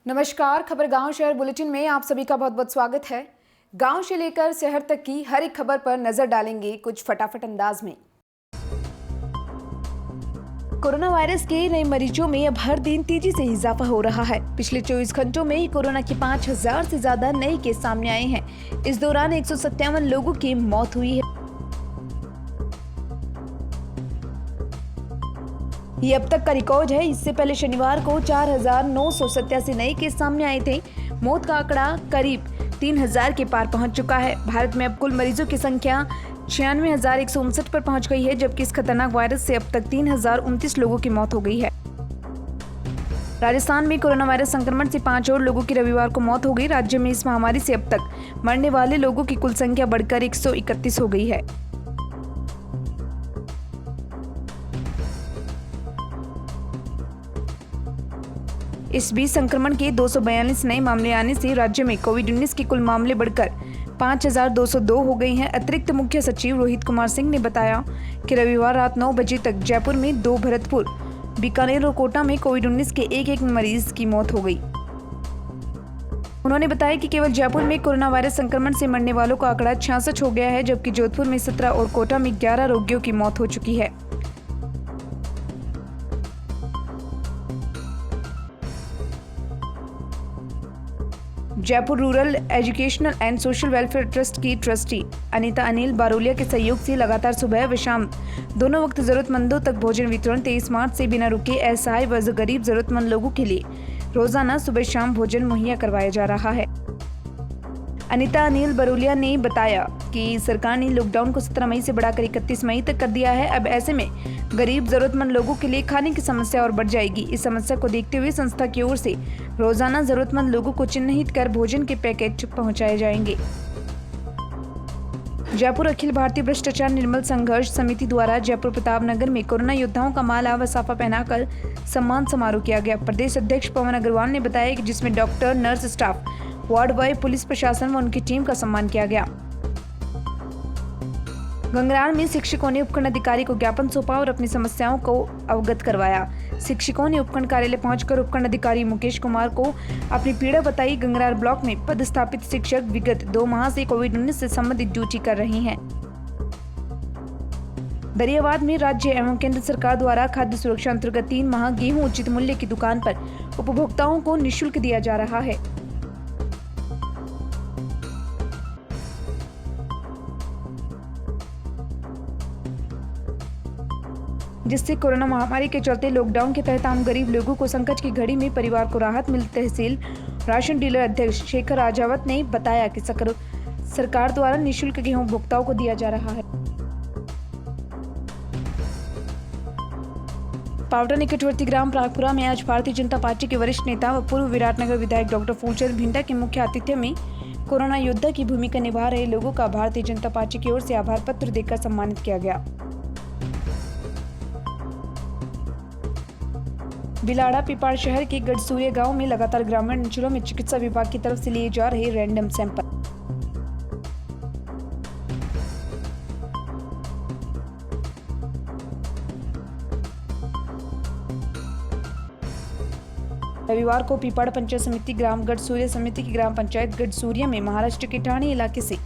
नमस्कार। खबर गांव शहर बुलेटिन में आप सभी का बहुत बहुत स्वागत है। गांव से लेकर शहर तक की हर एक खबर पर नजर डालेंगे कुछ फटाफट अंदाज में। कोरोना वायरस के नए मरीजों में अब हर दिन तेजी से इजाफा हो रहा है। पिछले 24 घंटों में ही कोरोना के 5000 से ज्यादा नए केस सामने आए हैं। इस दौरान 157 लोगों की मौत हुई है। ये अब तक का रिकॉर्ड है। इससे पहले शनिवार को 4987 नए केस सामने आए थे। मौत का आंकड़ा करीब 3000 के पार पहुंच चुका है। भारत में अब कुल मरीजों की संख्या 96,159 पर पहुंच गई है, जबकि इस खतरनाक वायरस से अब तक 3029 लोगों की मौत हो गई है। राजस्थान में कोरोना वायरस संक्रमण से 5 और लोगों की रविवार को मौत हो गई। राज्य में इस महामारी से अब तक मरने वाले लोगों की कुल संख्या बढ़कर 131 हो गई है। इस बीच संक्रमण के 242 नए मामले आने से राज्य में कोविड-19 के कुल मामले बढ़कर 5202 हो गए हैं। अतिरिक्त मुख्य सचिव रोहित कुमार सिंह ने बताया कि रविवार रात 9 बजे तक जयपुर में 2, भरतपुर, बीकानेर और कोटा में कोविड-19 के एक मरीज की मौत हो गई। उन्होंने बताया कि केवल जयपुर में कोरोना वायरस संक्रमण से मरने वालों का आंकड़ा 66 हो गया है, जबकि जोधपुर में 17 और कोटा में 11 रोगियों की मौत हो चुकी है। Jaipur rural educational and social welfare trust की ट्रस्टी अनीता अनिल बारोलिया के सहयोग से लगातार सुबह व शाम दोनों वक्त जरूरतमंदों तक भोजन वितरण 23 मार्च से बिना रुके असहाय व गरीब जरूरतमंद लोगों के लिए रोजाना सुबह शाम भोजन मुहैया करवाया जा रहा है। अनीता अनिल बरोलिया ने बताया कि सरकार ने लॉकडाउन को 17 मई से बढ़ाकर 31 मई तक कर दिया है। अब ऐसे में गरीब जरूरतमंद लोगों के लिए खाने की समस्या और बढ़ जाएगी। इस समस्या को देखते हुए संस्था की ओर से रोजाना जरूरतमंद लोगों को चिन्हित कर भोजन के पैकेट पहुंचाए जाएंगे। जयपुर अखिल भारतीय भ्रष्टाचार निर्मूल संघर्ष समिति द्वारा जयपुर प्रताप नगर में कोरोना योद्धाओं का माला व साफा पहनाकर सम्मान समारोह किया गया। प्रदेश अध्यक्ष पवन अग्रवाल ने बताया कि जिसमें doctor, nurse staff, ward boy, police प्रशासन व उनकी टीम का सम्मान किया गया। गंगरार में शिक्षकों ने उपखंड अधिकारी को ज्ञापन सौंपा और अपनी समस्याओं को अवगत करवाया। शिक्षकों ने उपखंड कार्यालय पहुंचकर उपखंड अधिकारी मुकेश कुमार को अपनी पीड़ा बताई। गंगरार ब्लॉक में पदस्थापित शिक्षक विगत 2 माह से कोविड-19 से संबंधित ड्यूटी कर रहे हैं। दरियाबाद में राज्य एवं केंद्र सरकार द्वारा खाद्य सुरक्षा अंतर्गत 3 माह गेहूं उचित मूल्य की दुकान पर उपभोक्ताओं को निःशुल्क दिया जा रहा है। जिससे कोरोना महामारी के चलते लॉकडाउन के तहत आम गरीब लोगों को संकट की घड़ी में परिवार को राहत मिली। तहसील राशन डीलर अध्यक्ष शेखर राजावत ने बताया कि सरकार द्वारा निःशुल्क गेहूं उपभोक्ताओं को दिया जा रहा है। पावटा निकटवर्ती ग्राम प्रागपुरा में आज भारतीय जनता पार्टी के वरिष्ठ नेता व पूर्व विराटनगर विधायक डॉक्टर फूलचंद भिंडा के मुख्य आतिथ्य में कोरोना योद्धा की भूमिका निभा रहे लोगों का भारतीय जनता पार्टी की ओर से आभार पत्र देकर सम्मानित किया गया। बिलाड़ा पिपाड़ शहर के गढ़सूरिया गांव में लगातार ग्रामीण अंचलों में चिकित्सा विभाग की तरफ से लिए जा रहे रैंडम सैंपल। रविवार को पिपाड़ पंचायत समिति ग्राम गढ़सूरिया समिति की ग्राम पंचायत गढ़सूरिया में महाराष्ट्र के ठाणे इलाके से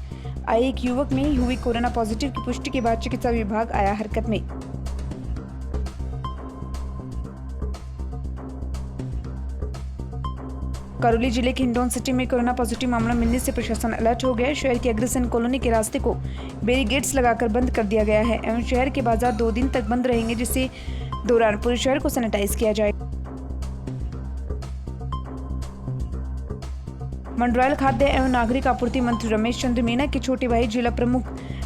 आए एक युवक में हुई कोरोना पॉजिटिव की पुष्टि के बाद चिकित्सा विभाग आया हरकत में। करौली जिले के हिंडौन सिटी में कोरोना पॉजिटिव मामला मिलने से प्रशासन अलर्ट हो गया है। शहर के अग्रसेन कॉलोनी के रास्ते को बैरिकेड्स लगाकर बंद कर दिया गया है एवं शहर के बाजार 2 दिन तक बंद रहेंगे, जिससे दौरान पूरे शहर को सैनिटाइज किया जाएगा। मंडरायल खाद्य एवं नागरिक आपूर्ति मंत्री रमेश चंद्र मीना के छोटे भाई जिला प्रमुख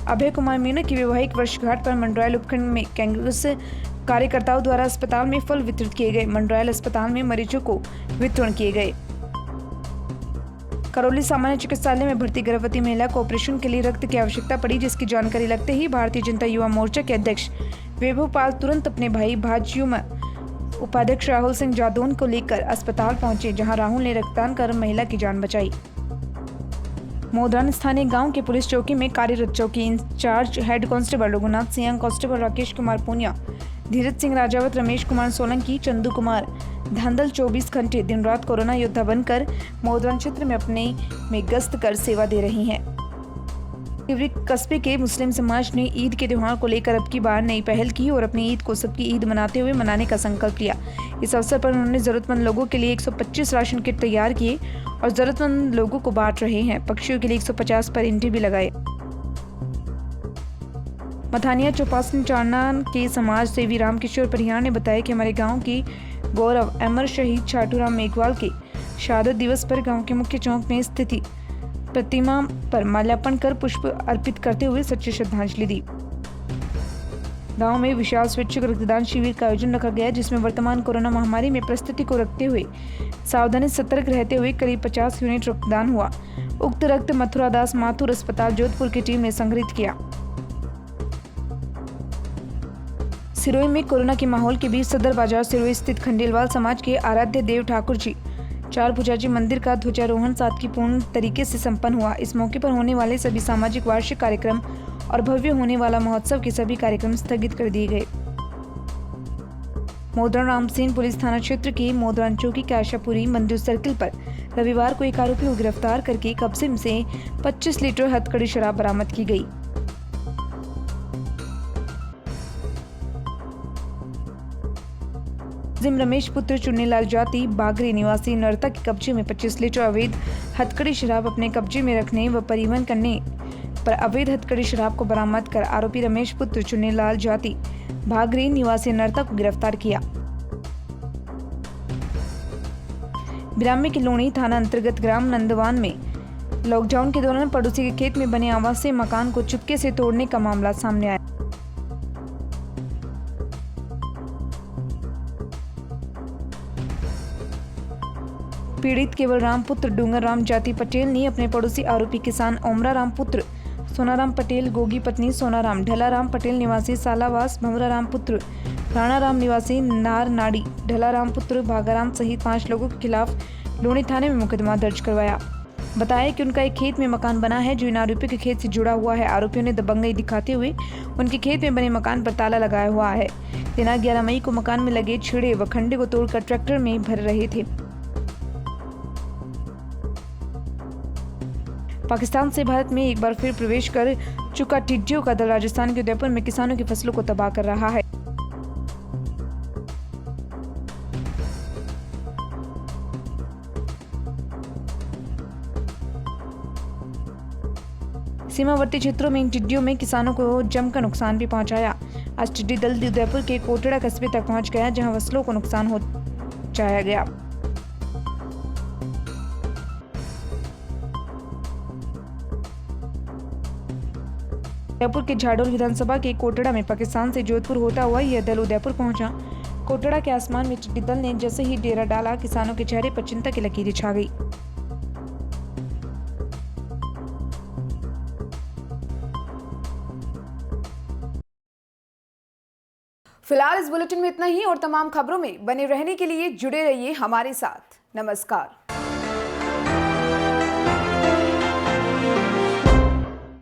अभय कुमार मीना की वैवाहिक वर्षगांठ पर मंडरायल उपखंड में कांग्रेस कार्यकर्ताओं द्वारा अस्पताल में फल वितरित किए गए। मंडरायल अस्पताल में मरीजों को वितरण किए गए। करौली सामान्य चिकित्सालय में भर्ती गर्भवती महिला को ऑपरेशन के लिए रक्त की आवश्यकता पड़ी, जिसकी जानकारी लगते ही भारतीय जनता युवा मोर्चा के अध्यक्ष वैभव पाल तुरंत अपने भाई भाजयुम उपाध्यक्ष राहुल सिंह जादौन को लेकर अस्पताल पहुंचे, जहां राहुल ने रक्तदान कर महिला की जान बचाई। मोदरान स्थानीय गांव के पुलिस चौकी में कार्यरत चौकी in charge head constable Raghunath Singh, constable Rakesh Kumar Puniya, Dheeraj Singh Rajawat, Ramesh Kumar Solanki, Chandu Kumar Dhandhal 24 घंटे दिन रात कोरोना योद्धा बनकर मोदरान क्षेत्र में अपने में गश्त कर सेवा दे रही हैं। तिवरी कस्बे के मुस्लिम समाज ने ईद के त्योहार को लेकर अब की बार नई पहल की और अपनी ईद को सबकी ईद मनाते हुए मनाने का संकल्प लिया। इस अवसर पर उन्होंने जरूरतमंद लोगों के लिए 125 राशन किट तैयार किए और जरूरतमंद लोगों को बांट रहे हैं। पक्षियों के लिए 150 परिंदे भी लगाए। मथानिया चौपासन चारना के समाज सेवी रामकिशोर परिहार ने बताया कि हमारे गाँव की गौरव अमर शहीद छाटूराम मेघवाल के शहादत दिवस पर गाँव के मुख्य चौक में स्थित प्रतिमा पर माल्यार्पण कर पुष्प अर्पित करते हुए सच्ची श्रद्धांजलि दी। गांव में विशाल स्वैच्छिक रक्तदान शिविर का आयोजन रखा गया, जिसमें वर्तमान कोरोना महामारी में परिस्थिति को रखते हुए सावधानी सतर्क रहते हुए करीब 50 यूनिट रक्तदान हुआ। उक्त रक्त मथुरा दास माथुर अस्पताल जोधपुर की टीम ने संग्रहित किया। सिरोही में कोरोना के माहौल के बीच सदर बाजार सिरोही स्थित खंडेलवाल समाज के आराध्य देव ठाकुर जी चार भुजाजी मंदिर का ध्वजारोहण सादगीपूर्ण तरीके से संपन्न हुआ। इस मौके पर होने वाले सभी सामाजिक वार्षिक कार्यक्रम और भव्य होने वाला महोत्सव के सभी कार्यक्रम स्थगित कर दिए गए। मोदरान रामसेन पुलिस थाना क्षेत्र के मोदरान चौकी के आशापुरी मंदिर सर्किल पर रविवार को एक आरोपी को गिरफ्तार करके कब्जे से 25 लीटर हथकड़ी शराब बरामद की गई। जिम रमेश पुत्र चुन्नीलाल जाति बागरी निवासी नर्ता के कब्जे में 25 लीटर अवैध हथकड़ी शराब अपने कब्जे में रखने व परिवहन करने पर अवैध हथकड़ी शराब को बरामद कर आरोपी रमेश पुत्र चुन्नीलाल जाति बागरी निवासी नर्ता को गिरफ्तार किया। बिरामी की लोणी थाना अंतर्गत ग्राम नंदवान में लॉकडाउन के दौरान पड़ोसी के खेत में बने आवासीय मकान को चुपके से तोड़ने का मामला सामने आया। पीड़ित केवल राम पुत्र डूंगर राम जाति पटेल ने अपने पड़ोसी आरोपी किसान ओमरा राम पुत्र सोनाराम पटेल, गोगी पत्नी सोनाराम, ढला राम पटेल निवासी सालावास, भमरा राम पुत्र राणा राम निवासी नार नाड़ी, ढला राम पुत्र भागाराम सहित 5 लोगों के खिलाफ लोणी थाने में मुकदमा दर्ज करवाया। बताया कि उनका एक खेत में मकान बना है जो इन आरोपियों के खेत से जुड़ा हुआ है। आरोपियों ने दबंगई दिखाते हुए उनके खेत में बने मकान पर ताला लगाया हुआ है। दिनांक 11 मई को मकान में लगे छेड़े व खंडे को तोड़कर ट्रैक्टर में भर रहे थे। पाकिस्तान से भारत में एक बार फिर प्रवेश कर चुका टिड्डियों का दल राजस्थान के उदयपुर में किसानों की फसलों को तबाह कर रहा है। सीमावर्ती क्षेत्रों में इन टिड्डियों में किसानों को जमकर नुकसान भी पहुंचाया। आज टिड्डी दल उदयपुर के कोटड़ा कस्बे तक पहुंच गया, जहां फसलों को नुकसान हो जाया गया। उदयपुर के झाडोल विधानसभा के कोटड़ा में पाकिस्तान से जोधपुर होता हुआ यह दल उदयपुर पहुंचा। कोटड़ा के आसमान में टिड्डी दल ने जैसे ही डेरा डाला, किसानों के चेहरे पर चिंता की लकीरें छा गई। फिलहाल इस बुलेटिन में इतना ही और तमाम खबरों में बने रहने के लिए जुड़े रहिए हमारे साथ। नमस्कार।